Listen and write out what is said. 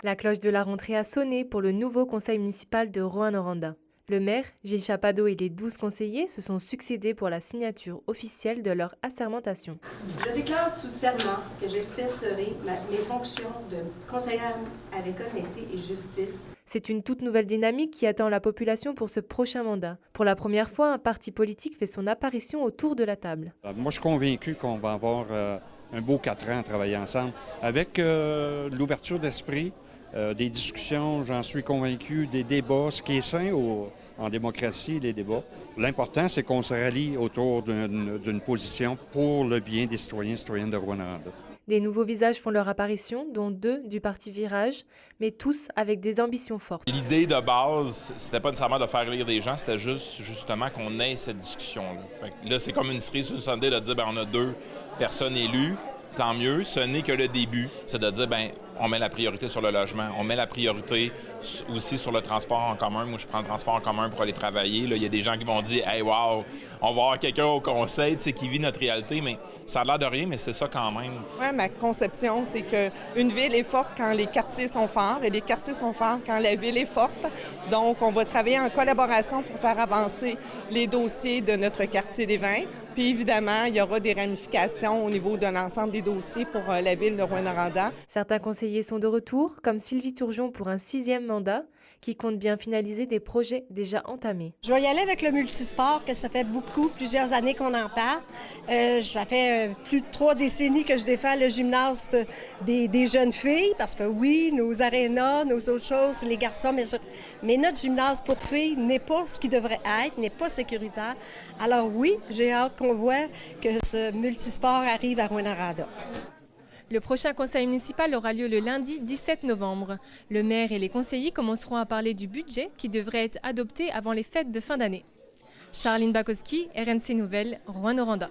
La cloche de la rentrée a sonné pour le nouveau conseil municipal de Rouyn-Noranda. Le maire, Gilles Chapado, et les 12 conseillers se sont succédés pour la signature officielle de leur assermentation. Je déclare sous serment que j'exercerai mes fonctions de conseillère avec honnêteté et justice. C'est une toute nouvelle dynamique qui attend la population pour ce prochain mandat. Pour la première fois, un parti politique fait son apparition autour de la table. Moi, je suis convaincu qu'on va avoir un beau 4 ans à travailler ensemble. Avec l'ouverture d'esprit, des discussions, j'en suis convaincu, des débats, ce qui est sain en démocratie, les débats. L'important, c'est qu'on se rallie autour d'une position pour le bien des citoyens et citoyennes de Rouyn-Noranda. Des nouveaux visages font leur apparition, dont 2 du parti Virage, mais tous avec des ambitions fortes. L'idée de base, c'était pas nécessairement de faire lire des gens, c'était justement qu'on ait cette discussion-là. Là, c'est comme une cerise sur le sundae de dire, on a 2 personnes élues, tant mieux. Ce n'est que le début, c'est de dire, on met la priorité sur le logement, on met la priorité aussi sur le transport en commun. Moi, je prends le transport en commun pour aller travailler. Là, il y a des gens qui vont dire, hey, wow, on va avoir quelqu'un au conseil qui vit notre réalité, mais ça a l'air de rien, mais c'est ça quand même. Oui, ma conception, c'est qu'une ville est forte quand les quartiers sont forts et les quartiers sont forts quand la ville est forte. Donc, on va travailler en collaboration pour faire avancer les dossiers de notre quartier des Vins. Puis évidemment, il y aura des ramifications au niveau de l'ensemble des dossiers pour la ville de Rouyn-Noranda. Certains conseillers sont de retour, comme Sylvie Turgeon pour un 6e mandat, qui compte bien finaliser des projets déjà entamés. Je vais y aller avec le multisport, que ça fait plusieurs années qu'on en parle. Ça fait plus de 3 décennies que je défends le gymnase des jeunes filles, parce que oui, nos arénas, nos autres choses, les garçons, mais notre gymnase pour filles n'est pas ce qu'il devrait être, n'est pas sécuritaire. Alors oui, j'ai hâte qu'on voit que ce multisport arrive à Rouyn-Noranda. Le prochain conseil municipal aura lieu le lundi 17 novembre. Le maire et les conseillers commenceront à parler du budget qui devrait être adopté avant les fêtes de fin d'année. Charline Bakowski, RNC Nouvelles, Rouyn-Noranda.